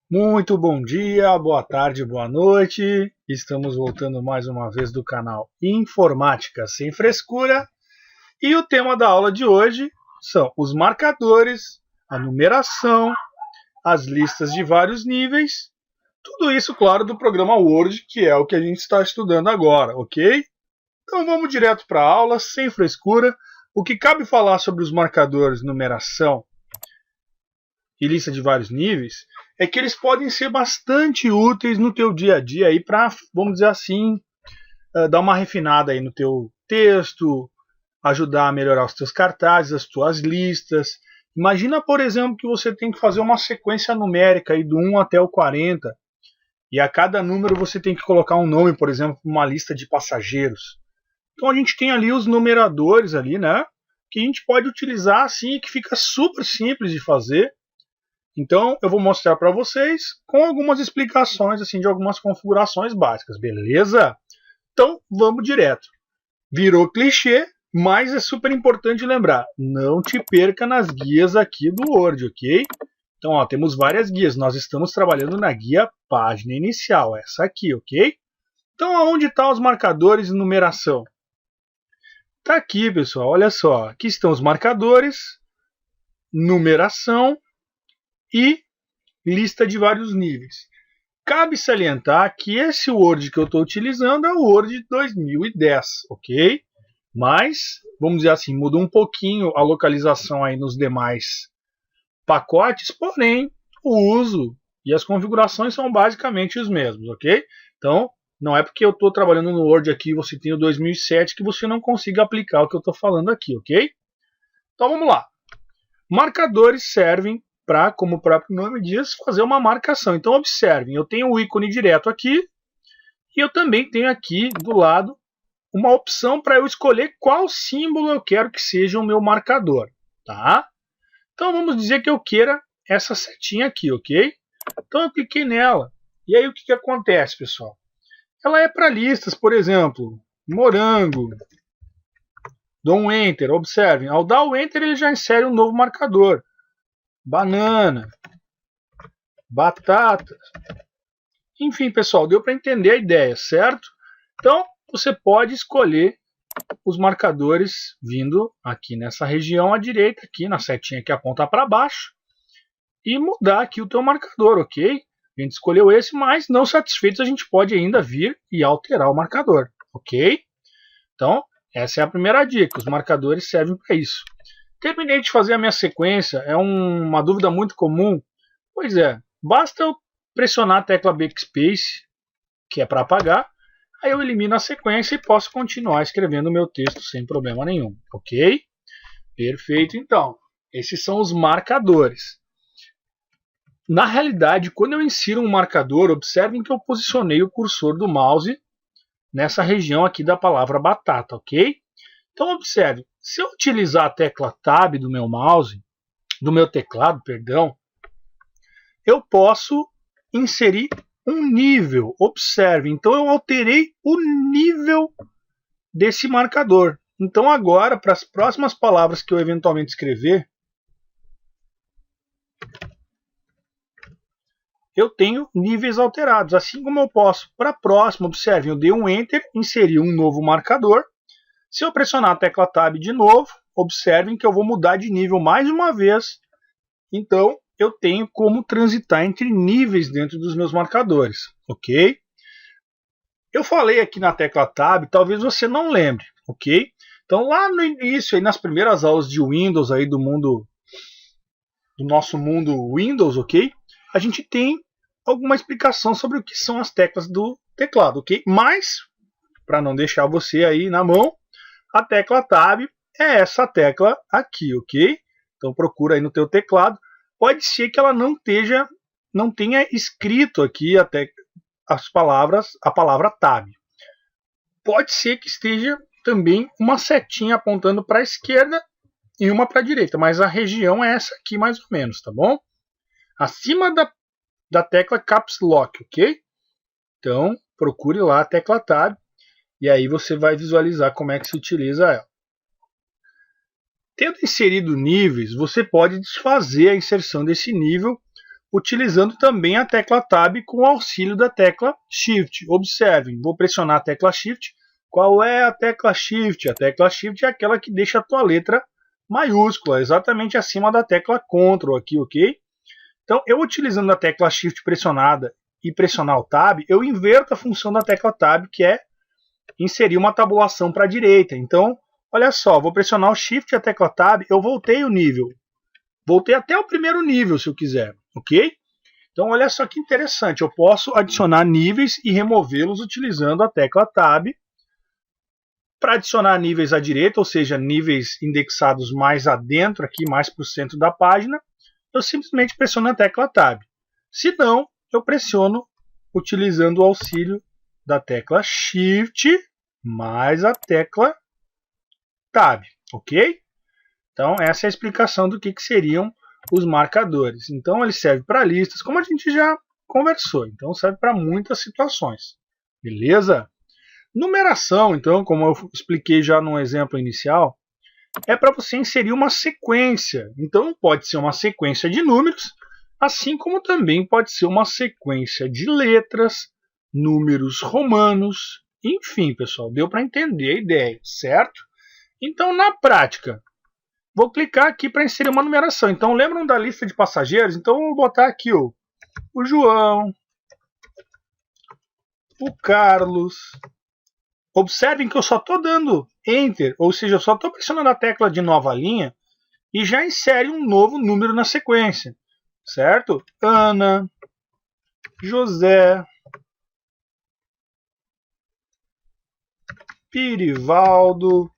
Muito bom dia, boa tarde, boa noite. Estamos voltando mais uma vez do canal Informática Sem Frescura. E o tema da aula de hoje são os marcadores, a numeração, as listas de vários níveis. Tudo isso, claro, do programa Word, que é o que a gente está estudando agora, ok? Então vamos direto para a aula, sem frescura. O que cabe falar sobre os marcadores, numeração e lista de vários níveis é que eles podem ser bastante úteis no teu dia a dia aí para, vamos dizer assim, dar uma refinada aí no teu texto, ajudar a melhorar os teus cartazes, as tuas listas. Imagina, por exemplo, que você tem que fazer uma sequência numérica aí do 1 até o 40 e a cada número você tem que colocar um nome, por exemplo, uma lista de passageiros. Então a gente tem ali os numeradores ali, né, que a gente pode utilizar assim e que fica super simples de fazer. Então eu vou mostrar para vocês com algumas explicações assim de algumas configurações básicas, beleza? Então vamos direto. Virou clichê, mas é super importante lembrar, não te perca nas guias aqui do Word, ok? Então ó, temos várias guias, nós estamos trabalhando na guia página inicial, essa aqui, ok? Então aonde estão os marcadores de numeração? Tá aqui, pessoal, olha só, aqui estão os marcadores, numeração e lista de vários níveis. Cabe salientar que esse Word que eu estou utilizando é o Word 2010, ok? Mas, vamos dizer assim, muda um pouquinho a localização aí nos demais pacotes, porém, o uso e as configurações são basicamente os mesmos, ok? Então, não é porque eu estou trabalhando no Word aqui e você tem o 2007 que você não consiga aplicar o que eu estou falando aqui, ok? Então, vamos lá. Marcadores servem para, como o próprio nome diz, fazer uma marcação. Então observem, eu tenho o ícone direto aqui e eu também tenho aqui do lado uma opção para eu escolher qual símbolo eu quero que seja o meu marcador, tá? Então vamos dizer que eu queira essa setinha aqui, ok? Então eu cliquei nela e aí o que acontece, pessoal? Ela é para listas, por exemplo, morango, dou um Enter, observem, ao dar o Enter ele já insere um novo marcador. Banana, batata, enfim, pessoal, deu para entender a ideia, certo? Então, você pode escolher os marcadores vindo aqui nessa região à direita, aqui na setinha que aponta para baixo, e mudar aqui o teu marcador, ok? A gente escolheu esse, mas não satisfeitos a gente pode ainda vir e alterar o marcador, ok? Então, essa é a primeira dica, os marcadores servem para isso. Terminei de fazer a minha sequência, é uma dúvida muito comum. Pois é, basta eu pressionar a tecla Backspace, que é para apagar, aí eu elimino a sequência e posso continuar escrevendo o meu texto sem problema nenhum, ok? Perfeito, então. Esses são os marcadores. Na realidade, quando eu insiro um marcador, observem que eu posicionei o cursor do mouse nessa região aqui da palavra batata, ok? Então observe, se eu utilizar a tecla Tab do meu mouse, do meu teclado, perdão, eu posso inserir um nível. Observe, então eu alterei o nível desse marcador. Então agora, para as próximas palavras que eu eventualmente escrever, eu tenho níveis alterados. Assim como eu posso, para a próxima, observe, eu dei um Enter, inseri um novo marcador. Se eu pressionar a tecla Tab de novo, observem que eu vou mudar de nível mais uma vez. Então, eu tenho como transitar entre níveis dentro dos meus marcadores, ok? Eu falei aqui na tecla Tab, talvez você não lembre, ok? Então, lá no início, aí nas primeiras aulas de Windows, aí do nosso mundo Windows, ok? A gente tem alguma explicação sobre o que são as teclas do teclado, ok? Mas, para não deixar você aí na mão, a tecla Tab é essa tecla aqui, ok? Então procura aí no teu teclado. Pode ser que ela não tenha escrito aqui até a palavra Tab. Pode ser que esteja também uma setinha apontando para a esquerda e uma para a direita, mas a região é essa aqui mais ou menos, tá bom? Acima da tecla Caps Lock, ok? Então procure lá a tecla Tab. E aí você vai visualizar como é que se utiliza ela. Tendo inserido níveis, você pode desfazer a inserção desse nível utilizando também a tecla Tab com o auxílio da tecla Shift. Observem, vou pressionar a tecla Shift. Qual é a tecla Shift? A tecla Shift é aquela que deixa a tua letra maiúscula, exatamente acima da tecla Ctrl aqui, ok? Então, eu utilizando a tecla Shift pressionada e pressionar o Tab, eu inverto a função da tecla Tab, que é inserir uma tabulação para a direita. Então, olha só, vou pressionar o Shift e a tecla Tab, eu voltei o nível. Voltei até o primeiro nível, se eu quiser, ok? Então, olha só que interessante, eu posso adicionar níveis e removê-los utilizando a tecla Tab. Para adicionar níveis à direita, ou seja, níveis indexados mais adentro, aqui mais para o centro da página, eu simplesmente pressiono a tecla Tab. Se não, eu pressiono utilizando o auxílio da tecla Shift mais a tecla Tab, ok? Então, essa é a explicação do que seriam os marcadores. Então, ele serve para listas, como a gente já conversou. Então, serve para muitas situações. Beleza? Numeração, então, como eu expliquei já no exemplo inicial, é para você inserir uma sequência. Então, pode ser uma sequência de números, assim como também pode ser uma sequência de letras, números romanos, enfim, pessoal, deu para entender a ideia, certo? Então, na prática, vou clicar aqui para inserir uma numeração. Então, lembram da lista de passageiros? Então, eu vou botar aqui o João, o Carlos. Observem que eu só estou dando Enter, ou seja, eu só estou pressionando a tecla de nova linha e já insere um novo número na sequência, certo? Ana, José, Pirivaldo,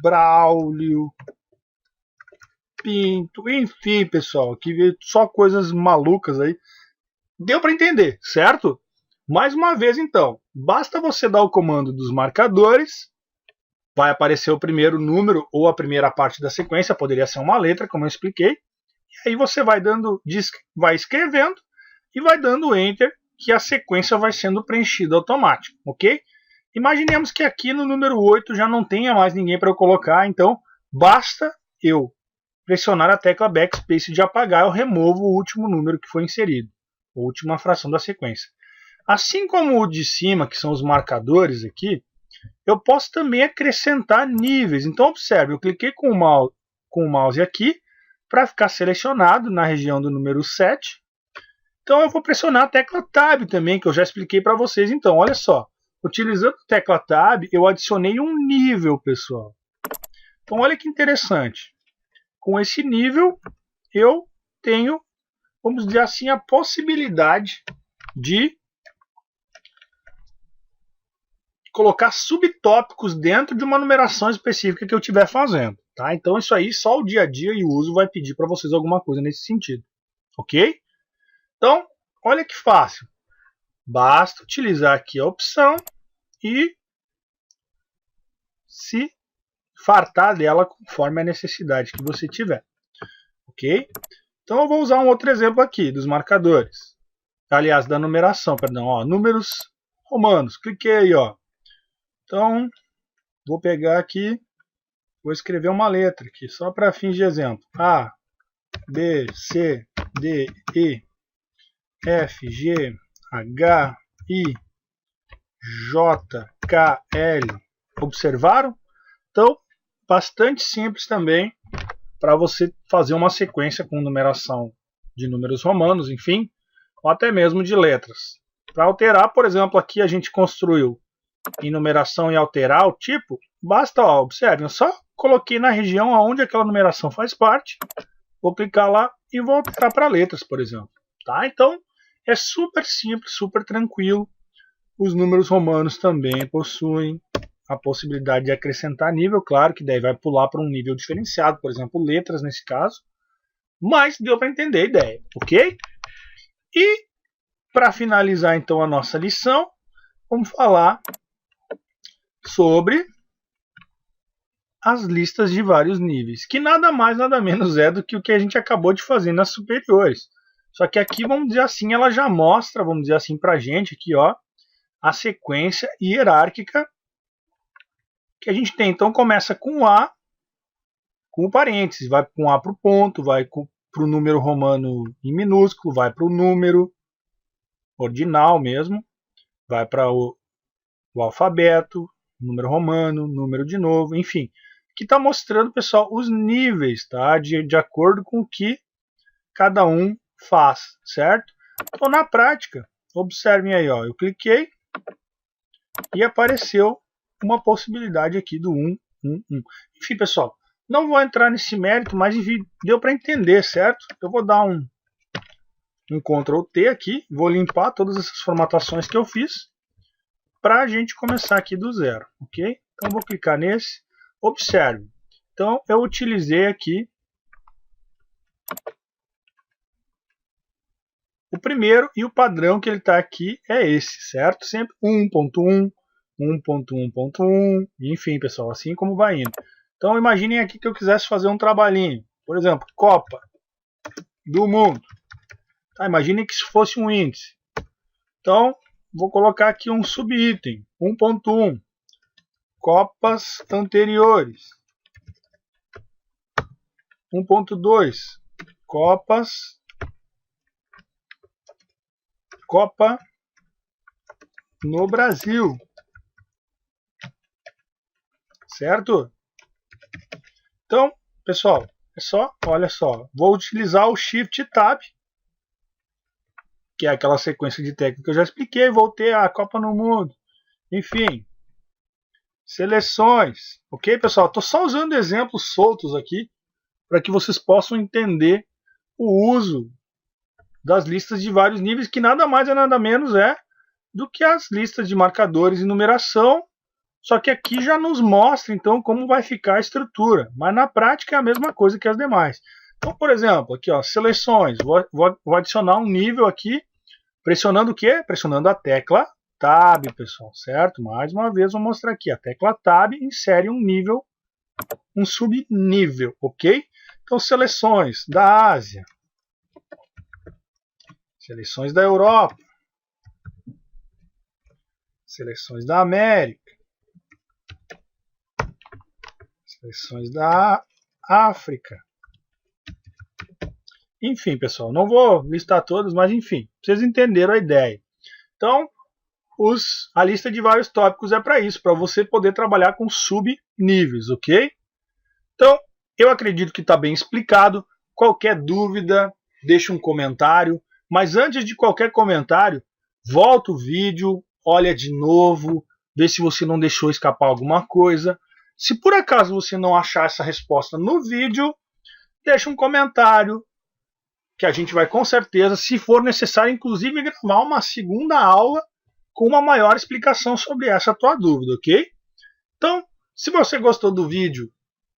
Braulio, Pinto, enfim, pessoal, aqui veio só coisas malucas aí. Deu para entender, certo? Mais uma vez, então, basta você dar o comando dos marcadores, vai aparecer o primeiro número ou a primeira parte da sequência, poderia ser uma letra, como eu expliquei, e aí você vai escrevendo e vai dando Enter, que a sequência vai sendo preenchida automático, ok? Imaginemos que aqui no número 8 já não tenha mais ninguém para eu colocar, então basta eu pressionar a tecla Backspace de apagar, eu removo o último número que foi inserido, a última fração da sequência. Assim como o de cima, que são os marcadores aqui, eu posso também acrescentar níveis. Então, observe, eu cliquei com o mouse aqui para ficar selecionado na região do número 7. Então, eu vou pressionar a tecla Tab também, que eu já expliquei para vocês. Então, olha só, utilizando a tecla Tab, eu adicionei um nível, pessoal. Então, olha que interessante. Com esse nível, eu tenho, vamos dizer assim, a possibilidade de colocar subtópicos dentro de uma numeração específica que eu estiver fazendo. Tá? Então isso aí só o dia a dia e o uso vai pedir para vocês alguma coisa nesse sentido. Ok? Então, olha que fácil. Basta utilizar aqui a opção e se fartar dela conforme a necessidade que você tiver. Ok? Então eu vou usar um outro exemplo aqui dos marcadores. Aliás, da numeração, perdão. Ó, números romanos. Cliquei aí, ó. Então, vou pegar aqui, vou escrever uma letra aqui, só para fins de exemplo. A, B, C, D, E, F, G, H, I, J, K, L. Observaram? Então, bastante simples também para você fazer uma sequência com numeração de números romanos, enfim, ou até mesmo de letras. Para alterar, por exemplo, aqui a gente construiu em numeração e alterar o tipo, basta, ó, observe, eu só coloquei na região onde aquela numeração faz parte, vou clicar lá e vou alterar para letras, por exemplo. Tá? Então, é super simples, super tranquilo. Os números romanos também possuem a possibilidade de acrescentar nível, claro que daí vai pular para um nível diferenciado, por exemplo, letras nesse caso, mas deu para entender a ideia, ok? E, para finalizar então a nossa lição, vamos falar sobre as listas de vários níveis, que nada mais, nada menos é do que o que a gente acabou de fazer nas superiores. Só que aqui, vamos dizer assim, ela já mostra, vamos dizer assim, para a gente aqui, ó, a sequência hierárquica que a gente tem. Então, começa com A, com o parênteses, vai com A para o ponto, vai para o número romano em minúsculo, vai para o número ordinal mesmo, vai para o alfabeto, número romano, número de novo, enfim. Aqui está mostrando, pessoal, os níveis, tá? De acordo com o que cada um faz, certo? Então, na prática, observem aí, ó, eu cliquei e apareceu uma possibilidade aqui do 1, 1, 1. Enfim, pessoal, não vou entrar nesse mérito, mas deu para entender, certo? Eu vou dar um Ctrl T aqui, vou limpar todas essas formatações que eu fiz para a gente começar aqui do zero, ok? Então vou clicar nesse, observe. Então eu utilizei aqui o primeiro e o padrão que ele está aqui é esse, certo? Sempre 1.1, 1.1.1, enfim, pessoal, assim como vai indo. Então imaginem aqui que eu quisesse fazer um trabalhinho, por exemplo, Copa do Mundo. Tá, imaginem que isso fosse um índice. Então vou colocar aqui um subitem, 1.1, Copas anteriores. 1.2, Copa no Brasil. Certo? Então, pessoal, é só, olha só, vou utilizar o Shift Tab, que é aquela sequência de técnicas que eu já expliquei, vou ter a Copa no Mundo. Enfim, seleções. Ok, pessoal? Estou só usando exemplos soltos aqui para que vocês possam entender o uso das listas de vários níveis, que nada mais e nada menos é do que as listas de marcadores e numeração, só que aqui já nos mostra então como vai ficar a estrutura, mas na prática é a mesma coisa que as demais. Então, por exemplo, aqui ó, seleções, vou adicionar um nível aqui, pressionando o quê? Pressionando a tecla Tab, pessoal, certo? Mais uma vez vou mostrar aqui, a tecla Tab insere um nível, um subnível, ok? Então, seleções da Ásia, seleções da Europa, seleções da América, seleções da África. Enfim, pessoal, não vou listar todas, mas enfim, vocês entenderam a ideia. Então, a lista de vários tópicos é para isso, para você poder trabalhar com subníveis, ok? Então, eu acredito que está bem explicado. Qualquer dúvida, deixe um comentário. Mas antes de qualquer comentário, volta o vídeo, olha de novo, vê se você não deixou escapar alguma coisa. Se por acaso você não achar essa resposta no vídeo, deixa um comentário, que a gente vai com certeza, se for necessário, inclusive gravar uma segunda aula com uma maior explicação sobre essa tua dúvida, ok? Então, se você gostou do vídeo,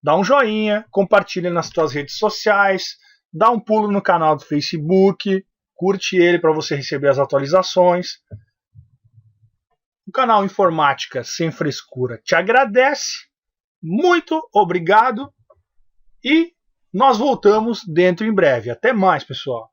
dá um joinha, compartilha nas tuas redes sociais, dá um pulo no canal do Facebook, curte ele para você receber as atualizações. O canal Informática Sem Frescura te agradece. Muito obrigado e nós voltamos dentro em breve. Até mais, pessoal.